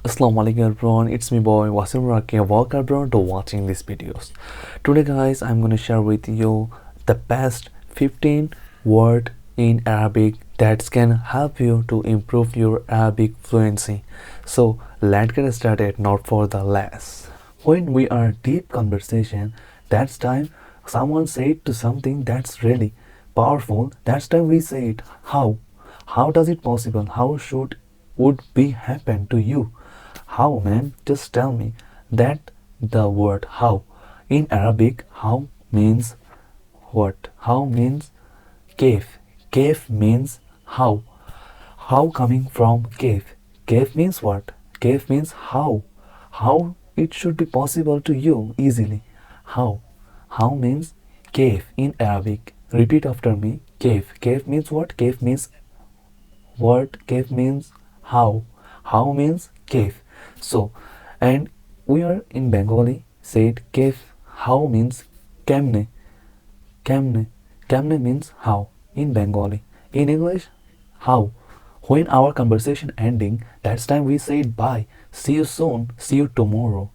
Assalamualaikum everyone, it's me boy Wasim Raki. Welcome everyone to watching these videos. Today guys, I'm gonna share with you the best 15 word in Arabic that can help you to improve your Arabic fluency. So let's get started, not for the less. When we are deep conversation, that's time someone said to something that's really powerful. That's time we say it. How? How does it possible? How should would be happen to you? How, man? Just tell me that the word how in Arabic, how means what? How means cave. Cave means how. How coming from cave. Cave means what? Cave means how. How it should be possible to you easily. How? How means cave in Arabic. Repeat after me. Cave. Cave means what? Cave means what? Cave means how. How means cave. So, and we are in Bengali said cave. How means kemne. Kemne. Kemne means how in Bengali. In English, how. When our conversation ending, that's time we said bye. See you soon. See you tomorrow.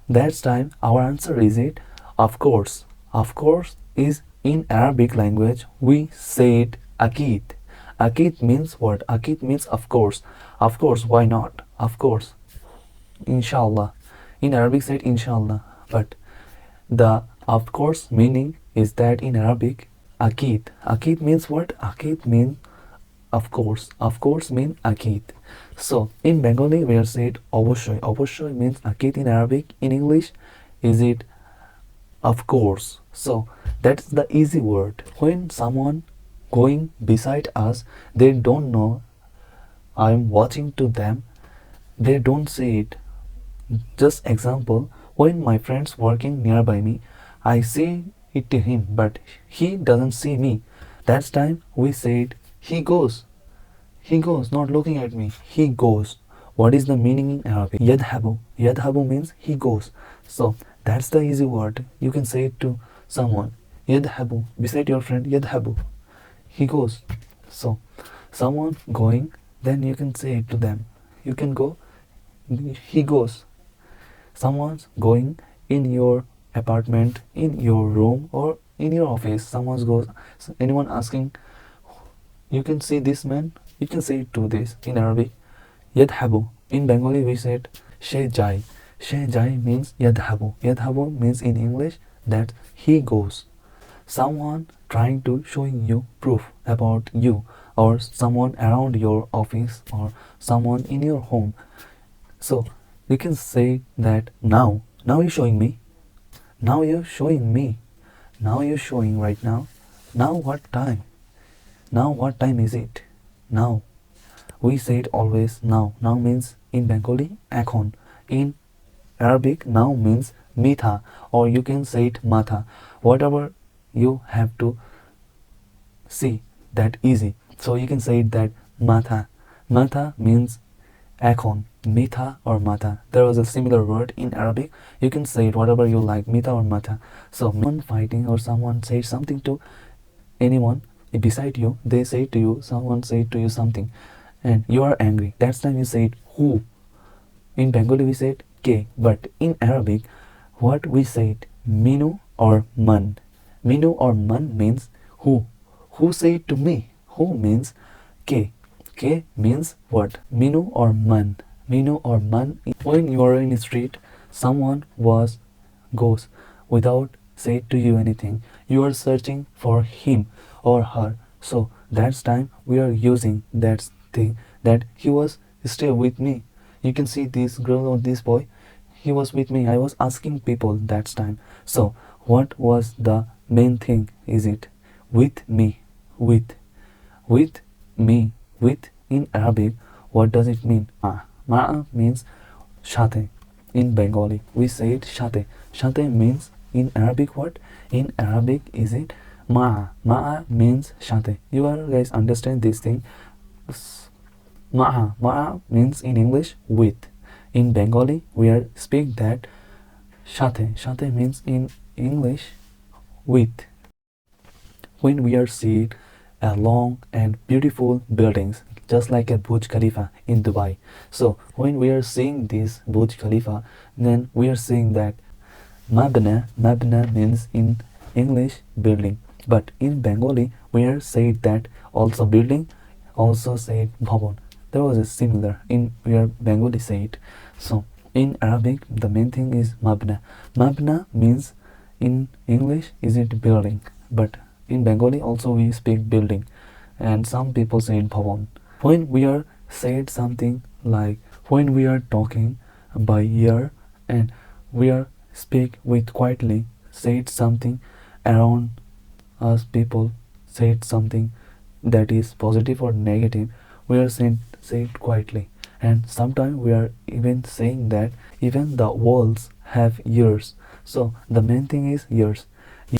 That's time our answer is it. Of course. Of course is in Arabic language we said akid. Akid means what? Akid means of course. Of course, why not? Of course. Inshallah. In Arabic said inshallah. But the of course meaning is that in Arabic akid. Akid means what? Akid means of course. Of course means akid. So in Bengali we are said oboshoy. Oboshoy means akid in Arabic. In English is it of course. So that's the easy word. When someone going beside us, they don't know I'm watching to them, they don't say it. Just example, when my friend's working nearby me, I say it to him, but he doesn't see me. That's time we said he goes. He goes, not looking at me. He goes. What is the meaning in Arabic? Yadhabu. Yadhabu means he goes. So that's the easy word. You can say it to someone. Yadhabu. Beside your friend, Yadhabu. He goes. So someone going, then you can say it to them. You can go. He goes. Someone's going in your apartment, in your room, or in your office. Someone goes. Anyone asking, you can see this man. You can say it to this in Arabic. Yadhabu. In Bengali we said she jai. She jai means yadhabu. Yadhabu means in English that he goes. Someone trying to showing you proof about you, or someone around your office, or someone in your home. So you can say that now you're showing me. Now you're showing me. Now you're showing right now. Now what time? Now what time is it? Now. We say it always now. Now means in Bengali ekhon. In Arabic now means mitha, or you can say it matha. Whatever you have to see that easy. So you can say it that matha. Matha means ekhon. Mitha or matha. There was a similar word in Arabic. You can say it whatever you like, mitha or matha. So someone fighting or someone says something to anyone beside you, they say to you, someone say to you something, and you are angry. That's time you say it who. In Bengali we say it ke, but in Arabic, what we say it minu or man. Minu or man means who. Who say it to me? Who means ke. Ke means what? Minu or man. Minu or man. When you are in the street, someone goes without say to you anything. You are searching for him or her. So that's time we are using that thing that he was still with me. You can see this girl or this boy. He was with me. I was asking people that time. So what was the main thing? Is it with me? With me. With in Arabic, what does it mean? Ma means shate. In Bengali, we say it shate. Shate means in Arabic what? In Arabic is it ma'a. Ma'a means shate. You guys understand this thing? Ma'a. Ma'a means in English with. In Bengali, we are speak that shate. Shate means in English with. When we are seeing long and beautiful buildings just like a Burj Khalifa in Dubai. So when we are seeing this Burj Khalifa, then we are saying that Mabna means in English building, but in Bengali we are said that also building, also said bhavan. There was a similar in where Bengali said. So in Arabic the main thing is Mabna. Mabna means in English is it building, but in Bengali also we speak building, and some people say it bhavan. When we are said something like when we are talking by ear and we are speak with quietly, said something around us, people said something that is positive or negative, we are saying say it quietly. And sometimes we are even saying that even the walls have ears. So the main thing is ears.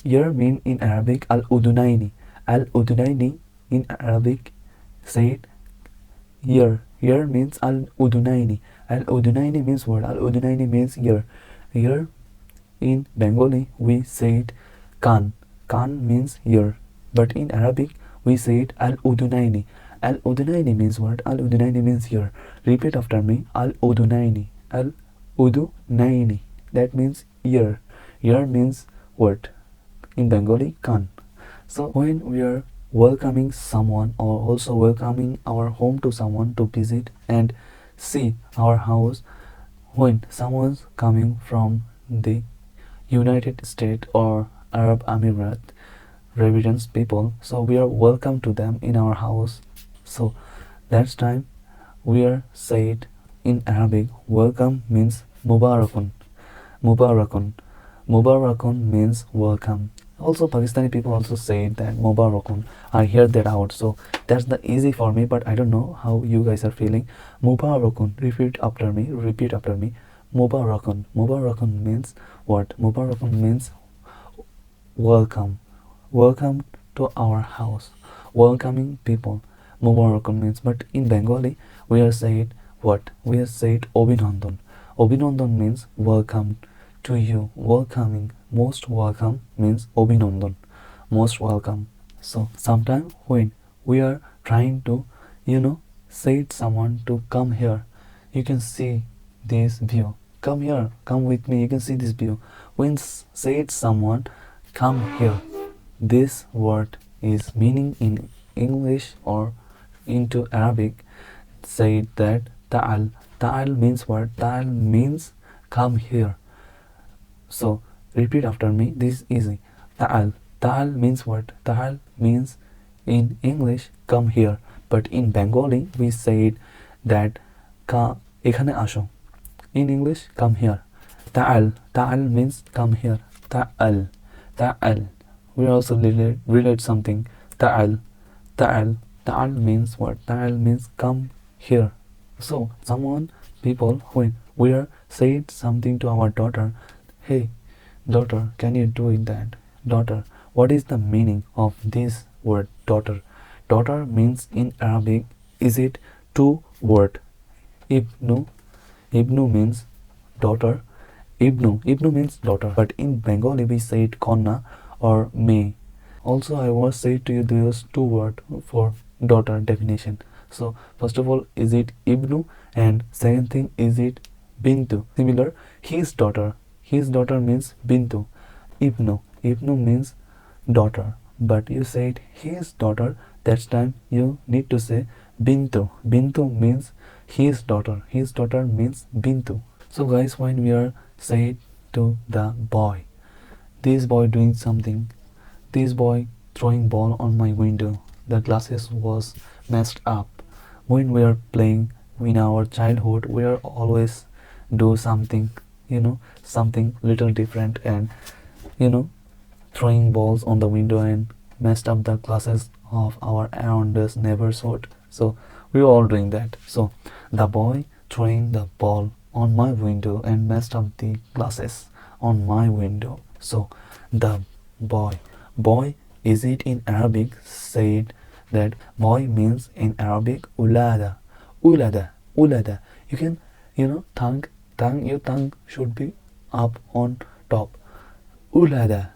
Ear mean in Arabic al udunaini. Al udunaini in Arabic said ear. Ear means al udunaini. Al udunaini means what? Al udunaini means ear. Ear in Bengali we said kan. Kan means ear. But in Arabic we say it al udunaini. Al udunaini means what? Al udunaini means ear. Repeat after me. Al udunaini. Al udunaini. That means ear. Ear means what? In Bengali, kan. So when we are welcoming someone or also welcoming our home to someone to visit and see our house, when someone's coming from the United States or Arab Emirat residents people, so we are welcome to them in our house. So that's time we are said in Arabic welcome means mubarakun. Mubarakun. Mubarakun means welcome. Also Pakistani people also say that mubarakun. I hear that out, so that's the easy for me, but I don't know how you guys are feeling. Mubarakun. Repeat after me. Repeat after me. Mubarakun. Mubarakun means what? Mubarakun means welcome. Welcome to our house. Welcoming people. Mubarakun means, but in Bengali we are said what? We are said Obinandan. Obinandan means welcome to you. Welcoming. Most welcome means Obinandan. Most welcome. So sometimes when we are trying to, say someone to come here, you can see this view. Come here, come with me, you can see this view. When say someone come here, this word is meaning in English or into Arabic say that ta'al. Ta'al means what? Ta'al means come here. So repeat after me. This is easy. Ta'al. Ta'al means what? Ta'al means in English come here, but in Bengali we say that ka ekhane asho. In English come here. Ta'al. Ta'al means come here. Ta'al. Ta'al. We also relate something. Ta'al. Ta'al. Ta'al means what? Ta'al means come here. So someone, people, when we are saying something to our daughter, hey daughter, can you do that? Daughter. What is the meaning of this word daughter? Daughter means in Arabic is it two word? Ibnu. Ibnu means daughter. Ibnu means daughter. But in Bengali we say it konna or me. Also I was said to you those two words for daughter definition. So first of all, is it Ibnu, and second thing, is it Bintu? Similar, his daughter. His daughter means Bintu. Ibnu. Ibnu means daughter. But you said his daughter, that's time you need to say Bintu. Bintu means his daughter. His daughter means Bintu. So guys, when we are said to the boy, this boy doing something, this boy throwing ball on my window, the glasses was messed up. When we are playing in our childhood, we are always do something, something little different, and throwing balls on the window and messed up the glasses of our around us neighborhood. So we were all doing that. So the boy throwing the ball on my window and messed up the glasses on my window. So the boy is it in Arabic said that boy means in Arabic ulada. You can your tongue should be up on top. Ulada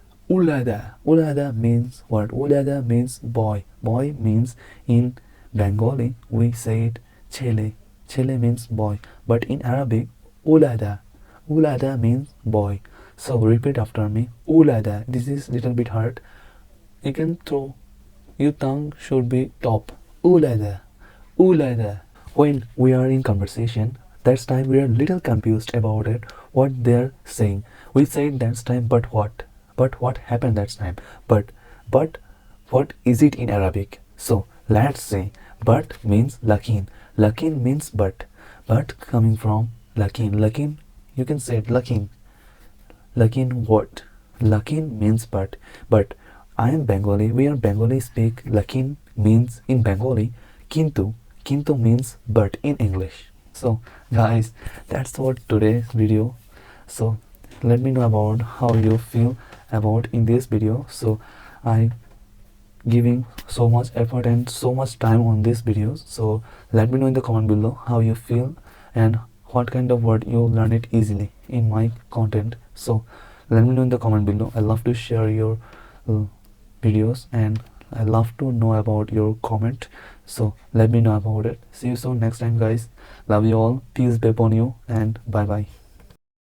means what? Ulada means boy. Boy means in Bengali we say it chele. Chele means boy, but in Arabic ulada. Ulada means boy. So repeat after me. Ulada. This is little bit hard. You can throw. Your tongue should be top. Ulada. Ulada. When we are in conversation, that's time we are little confused about it, what they're saying. We said that's time, but what? But what happened that time? But what is it in Arabic? So let's say but means lakin. Lakin means but. But coming from lakin. Lakin, you can say it lakin. Lakin what? Lakin means but. But I am Bengali. We are Bengali speak. Lakin means in Bengali. Kintu. Kintu means but in English. So guys, that's what today's video. So let me know about how you feel about in this video. So I giving so much effort and so much time on these videos. So let me know in the comment below how you feel and what kind of word you learn it easily in my content. So let me know in the comment below. I love to share your videos and I love to know about your comment. So let me know about it. See you soon next time guys. Love you all. Peace be upon you and bye bye.